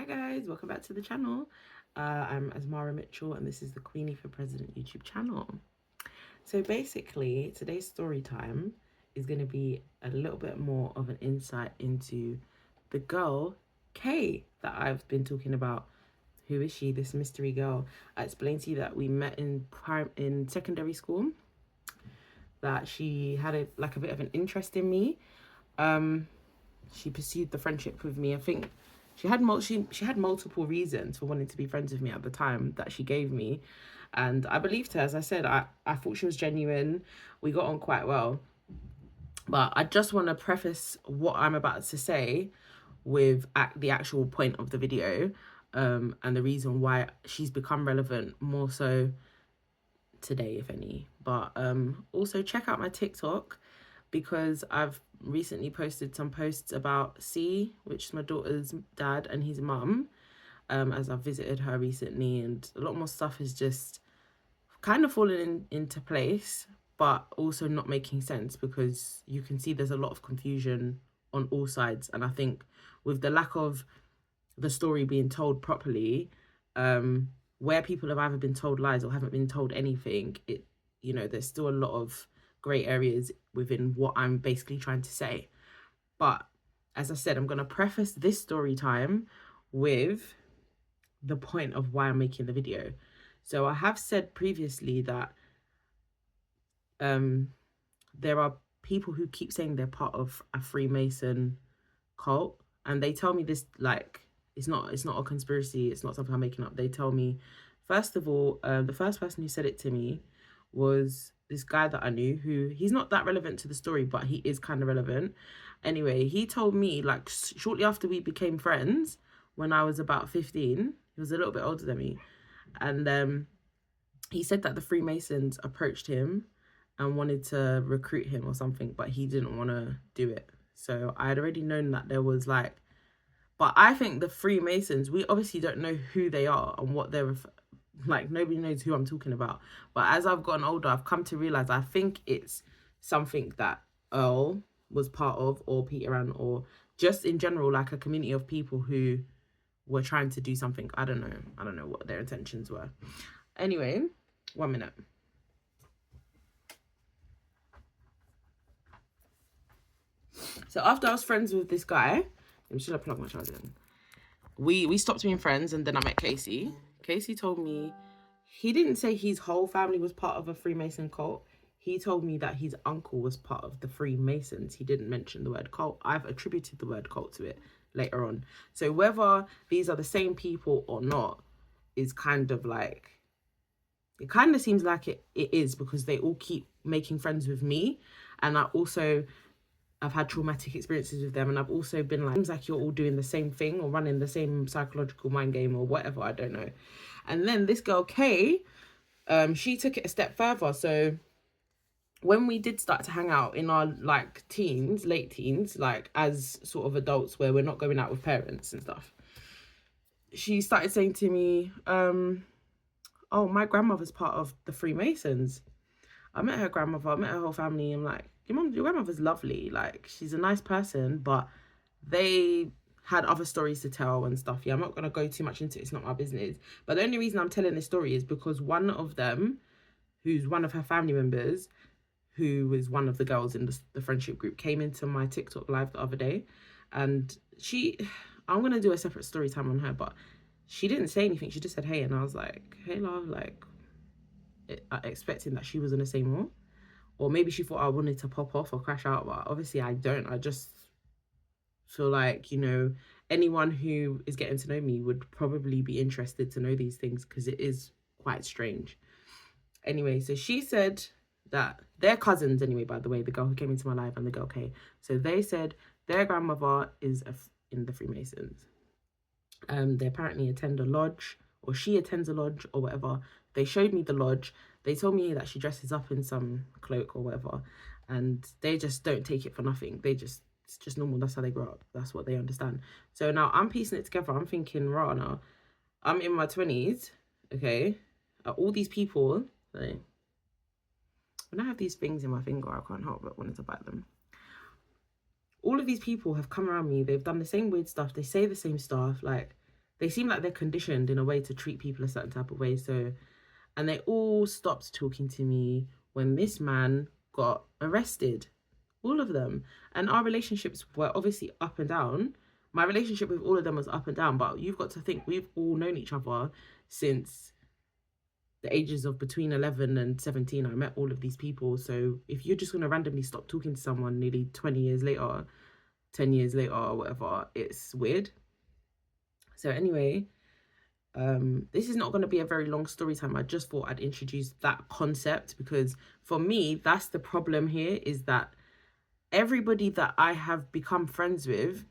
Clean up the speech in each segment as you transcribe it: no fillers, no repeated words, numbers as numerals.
guys, welcome back to the channel. I'm Asmara Mitchell and this is the Queenie for President YouTube channel. So basically today's story time is going to be a little bit more of an insight into the girl Kay that I've been talking about. Who is she, this mystery girl? I explained to you that we met in secondary school, that she had a bit of an interest in me. She pursued the friendship with me. I think she had multiple reasons for wanting to be friends with me at the time that she gave me, and I believed her. As I said, I thought she was genuine. We got on quite well. But I just want to preface what I'm about to say with the actual point of the video, and the reason why she's become relevant more so today, if any. But also check out my TikTok, because I've recently posted some posts about C, which is my daughter's dad and his mum, as I've visited her recently, and a lot more stuff is just kind of falling into place, but also not making sense, because you can see there's a lot of confusion on all sides. And I think with the lack of the story being told properly, where people have either been told lies or haven't been told anything, there's still a lot of grey areas within what I'm basically trying to say. But as I said, I'm going to preface this story time with the point of why I'm making the video. So I have said previously that there are people who keep saying they're part of a Freemason cult, and they tell me this like it's not a conspiracy, it's not something I'm making up. They tell me, first of all, the first person who said it to me was this guy that I knew, who he's not that relevant to the story, but he is kind of relevant. Anyway, he told me, like, shortly after we became friends, when I was about 15, he was a little bit older than me, and he said that the Freemasons approached him and wanted to recruit him or something, but he didn't want to do it. So I had already known that there was but I think the Freemasons, we obviously don't know who they are and what they're nobody knows who I'm talking about. But as I've gotten older, I've come to realize I think it's something that Earl was part of, or Peter Ann, or just in general, like a community of people who were trying to do something. I don't know what their intentions were. Anyway, 1 minute. So after I was friends with this guy, I'm just gonna plug my charger in. We stopped being friends, and then I met Casey. Casey told me, he didn't say his whole family was part of a Freemason cult. He told me that his uncle was part of the Freemasons. He didn't mention the word cult. I've attributed the word cult to it later on. So whether these are the same people or not is kind of it kind of seems like it is, because they all keep making friends with me. And I've had traumatic experiences with them, and I've also been seems like you're all doing the same thing or running the same psychological mind game or whatever, I don't know. And then this girl, Kay, she took it a step further. So when we did start to hang out in our late teens, as sort of adults where we're not going out with parents and stuff, she started saying to me, oh, my grandmother's part of the Freemasons. I met her grandmother, I met her whole family. I'm like, your grandmother's lovely. Like, she's a nice person, but they had other stories to tell and stuff. Yeah, I'm not going to go too much into it. It's not my business. But the only reason I'm telling this story is because one of them, who's one of her family members, who was one of the girls in the friendship group, came into my TikTok live the other day. And I'm going to do a separate story time on her, but she didn't say anything. She just said, hey. And I was like, hey, love, expecting that she was going to say more. Or maybe she thought I wanted to pop off or crash out, but obviously I don't. I just feel like, anyone who is getting to know me would probably be interested to know these things, because it is quite strange. Anyway, so she said that they're cousins anyway, by the way, the girl who came into my life and the girl Kay. So they said their grandmother is in the Freemasons. They apparently attend a lodge, or she attends a lodge or whatever. They showed me the lodge. They told me that she dresses up in some cloak or whatever, and they just don't take it for nothing. It's just normal. That's how they grow up. That's what they understand. So now I'm piecing it together. I'm thinking, Rana, I'm in my 20s, okay? All these people, when I have these things in my finger, I can't help but wanting to bite them. All of these people have come around me. They've done the same weird stuff. They say the same stuff. they seem like they're conditioned in a way to treat people a certain type of way. So, and they all stopped talking to me when this man got arrested, all of them. And our relationships were obviously up and down. My relationship with all of them was up and down, but you've got to think we've all known each other since the ages of between 11 and 17. I met all of these people. So if you're just going to randomly stop talking to someone nearly 20 years later, 10 years later, or whatever, it's weird. So anyway, this is not going to be a very long story time. I just thought I'd introduce that concept because for me, that's the problem here, is that everybody that I have become friends with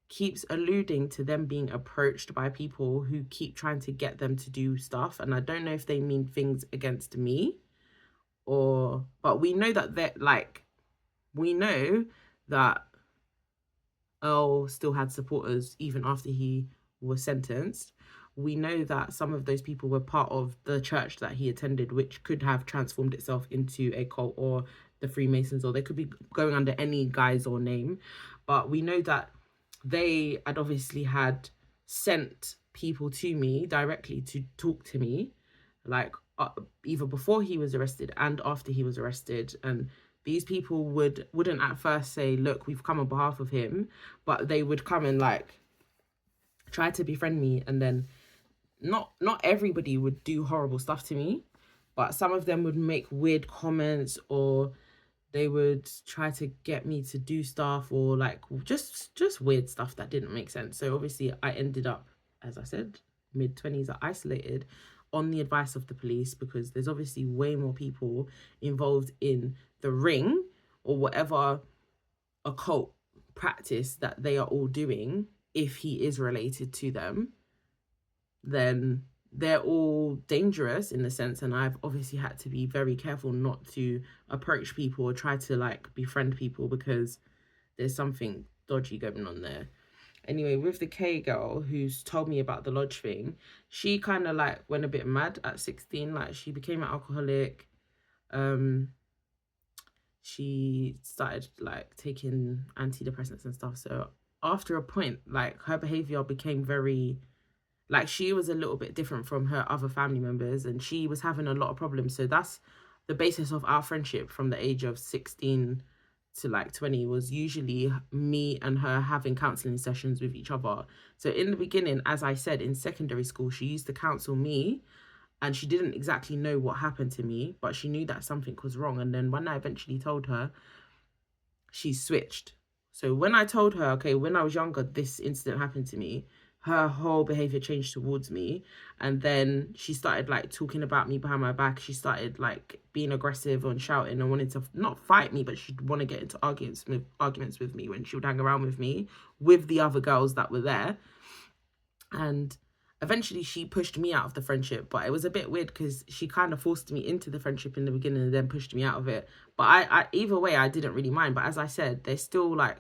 keeps alluding to them being approached by people who keep trying to get them to do stuff. And I don't know if they mean things against me but we know that we know that Earl still had supporters even after he was sentenced. We know that some of those people were part of the church that he attended, which could have transformed itself into a cult or the Freemasons, or they could be going under any guise or name. But we know that they had obviously had sent people to me directly to talk to me, like either before he was arrested and after he was arrested. And these people wouldn't at first say, look, we've come on behalf of him, but they would come and like try to befriend me. And then not everybody would do horrible stuff to me, but some of them would make weird comments, or they would try to get me to do stuff, or like just weird stuff that didn't make sense. So obviously I ended up, as I said, mid-20s, isolated on the advice of the police, because there's obviously way more people involved in the ring or whatever occult practice that they are all doing. If he is related to them, then they're all dangerous in the sense, and I've obviously had to be very careful not to approach people or try to like befriend people, because there's something dodgy going on there. Anyway, with the K girl who's told me about the lodge thing, she kind of like went a bit mad at 16. Like, she became an alcoholic. She started like taking antidepressants and stuff. So after a point, like, her behavior became very, like, she was a little bit different from her other family members, and she was having a lot of problems. So that's the basis of our friendship from the age of 16 to like 20, was usually me and her having counseling sessions with each other. So in the beginning, as I said, in secondary school, she used to counsel me, and she didn't exactly know what happened to me, but she knew that something was wrong. And then when I eventually told her, she switched. So when I told her, okay, when I was younger, this incident happened to me, her whole behavior changed towards me. And then she started like talking about me behind my back. She started like being aggressive and shouting and wanted to not fight me, but she'd want to get into arguments with me when she would hang around with me with the other girls that were there. And eventually she pushed me out of the friendship, but it was a bit weird because she kind of forced me into the friendship in the beginning and then pushed me out of it. But I either way, I didn't really mind. But as I said, they're still like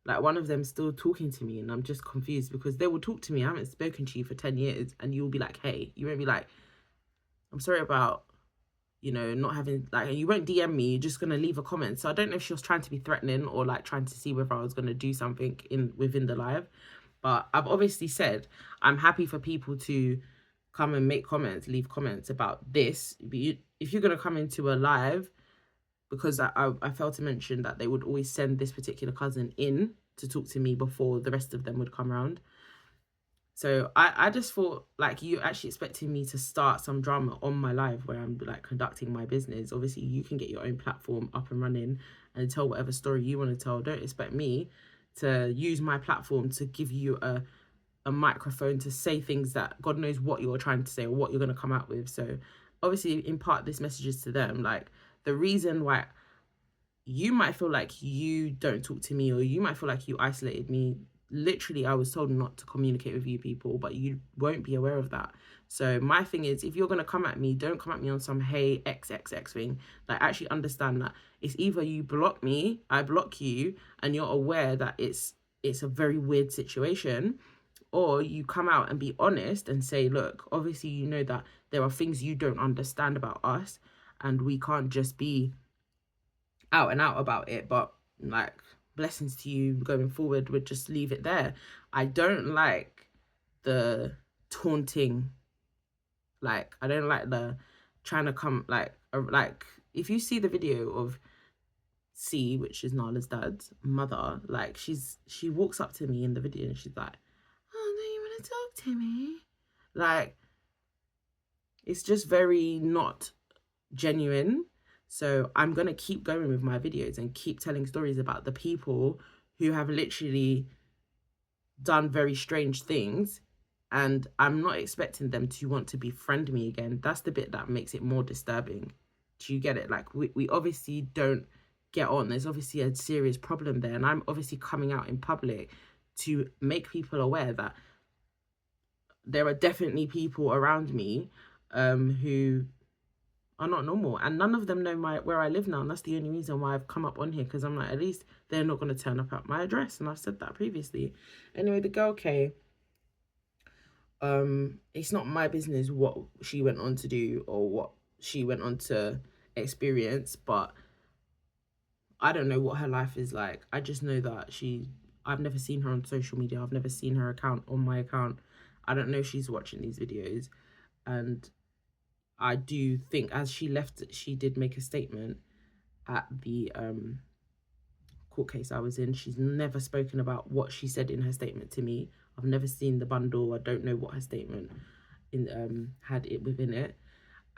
one of them still talking to me, and I'm just confused because they will talk to me. I haven't spoken to you for 10 years and you'll be like, hey, you won't be like, I'm sorry about, not having, like, and you won't DM me, you're just going to leave a comment. So I don't know if she was trying to be threatening or like trying to see whether I was going to do something within the live. But I've obviously said I'm happy for people to come and make comments, leave comments about this. If you're going to come into a live, because I failed to mention that they would always send this particular cousin in to talk to me before the rest of them would come around. So I just thought, like, you actually expecting me to start some drama on my live where I'm like conducting my business. Obviously, you can get your own platform up and running and tell whatever story you want to tell. Don't expect me to use my platform to give you a microphone to say things that God knows what you're trying to say or what you're going to come out with. So obviously, impart this messages to them. Like, the reason why you might feel like you don't talk to me, or you might feel like you isolated me, literally I was told not to communicate with you people, but you won't be aware of that. So my thing is, if you're going to come at me, don't come at me on some hey XXX thing. Like, actually understand that it's either you block me, I block you, and you're aware that it's a very weird situation, or you come out and be honest and say, look, obviously you know that there are things you don't understand about us, and we can't just be out and out about it, but like, blessings to you going forward, would just leave it there. I don't like the taunting. Like, I don't like the trying to come, like, if you see the video of C, which is Nala's dad's mother, like, she walks up to me in the video and she's like, oh, do you want to talk to me? Like, it's just very not genuine. So I'm going to keep going with my videos and keep telling stories about the people who have literally done very strange things, and I'm not expecting them to want to befriend me again. That's the bit that makes it more disturbing. Do you get it? Like, we obviously don't get on. There's obviously a serious problem there, and I'm obviously coming out in public to make people aware that there are definitely people around me who are not normal, and none of them know where I live now, and that's the only reason why I've come up on here, because I'm like, at least they're not going to turn up at my address, and I've said that previously. Anyway, the girl Kay, it's not my business what she went on to do or what she went on to experience, but I don't know what her life is like. I just know that I've never seen her on social media. I've never seen her account on my account. I don't know if she's watching these videos, and I do think as she left, she did make a statement at the court case I was in. She's never spoken about what she said in her statement to me. I've never seen the bundle. I don't know what her statement had it within it.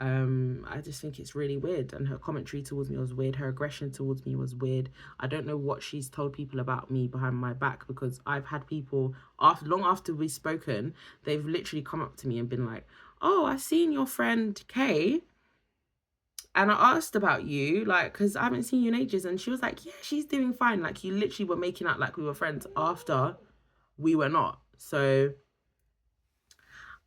I just think it's really weird, and her commentary towards me was weird. Her aggression towards me was weird. I don't know what she's told people about me behind my back, because I've had people long after we've spoken, they've literally come up to me and been like, oh, I've seen your friend Kay, and I asked about you, like, because I haven't seen you in ages, and she was like, yeah, she's doing fine. Like, you literally were making out like we were friends after we were not. So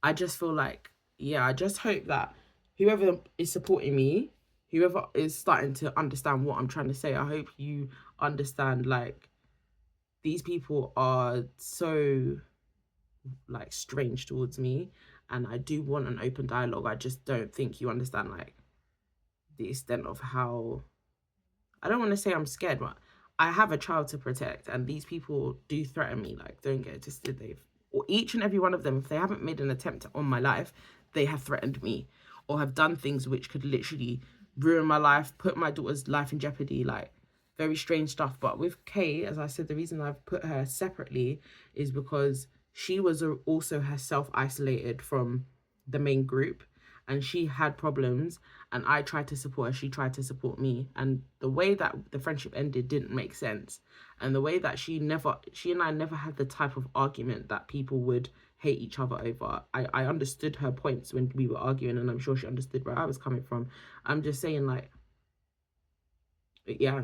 I just feel like, yeah, I just hope that whoever is supporting me, whoever is starting to understand what I'm trying to say, I hope you understand, like, these people are so, like, strange towards me, and I do want an open dialogue. I just don't think you understand, like, the extent of how, I don't want to say I'm scared, but I have a child to protect, and these people do threaten me. Like, don't get it twisted. Or each and every one of them, if they haven't made an attempt on my life, they have threatened me or have done things which could literally ruin my life, put my daughter's life in jeopardy, like, very strange stuff. But with Kay, as I said, the reason I've put her separately is because she was also herself isolated from the main group, and she had problems, and I tried to support her, she tried to support me, and the way that the friendship ended didn't make sense. And the way that she and I never had the type of argument that people would hate each other over. I understood her points when we were arguing, and I'm sure she understood where I was coming from. I'm just saying, like, yeah,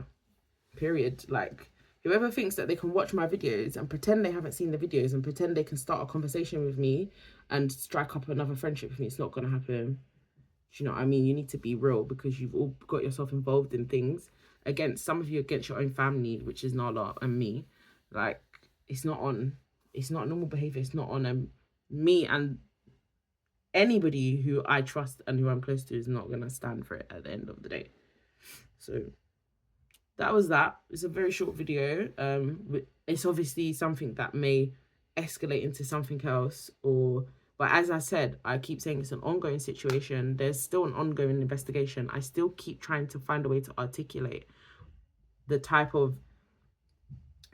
period. Like, whoever thinks that they can watch my videos and pretend they haven't seen the videos and pretend they can start a conversation with me and strike up another friendship with me, it's not going to happen. Do you know what I mean? You need to be real, because you've all got yourself involved in things against, some of you against your own family, which is Nala and me. Like, it's not normal behavior. It's not on me, and anybody who I trust and who I'm close to is not going to stand for it at the end of the day. So that was that. It's a very short video. It's obviously something that may escalate into something else, but as I said, I keep saying it's an ongoing situation. There's still an ongoing investigation. I still keep trying to find a way to articulate the type of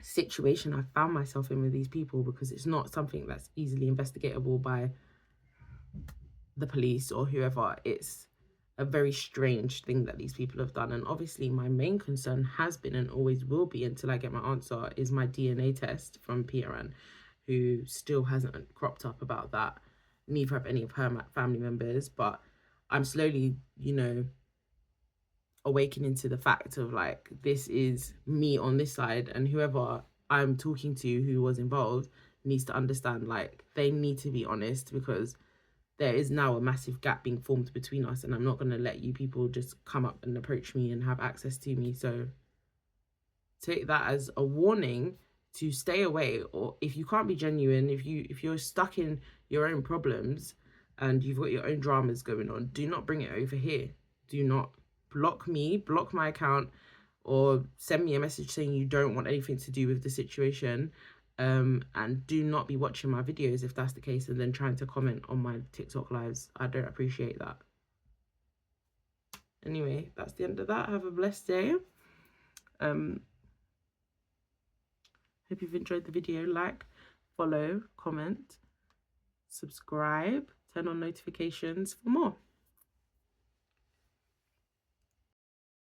situation I found myself in with these people, because it's not something that's easily investigatable by the police or whoever. It's a very strange thing that these people have done. And obviously my main concern has been and always will be until I get my answer is my DNA test from PRN, who still hasn't cropped up about that. Neither have any of her family members, but I'm slowly, awakening to the fact of, like, this is me on this side, and whoever I'm talking to who was involved needs to understand, like, they need to be honest, because there is now a massive gap being formed between us, and I'm not going to let you people just come up and approach me and have access to me. So take that as a warning to stay away, or if you can't be genuine, if you're stuck in your own problems and you've got your own dramas going on, do not bring it over here. Do not block me, block my account, or send me a message saying you don't want anything to do with the situation, And do not be watching my videos if that's the case and then trying to comment on my TikTok lives. I don't appreciate that. Anyway, that's the end of that. Have a blessed day. Hope you've enjoyed the video. Like, follow, comment, subscribe, turn on notifications for more.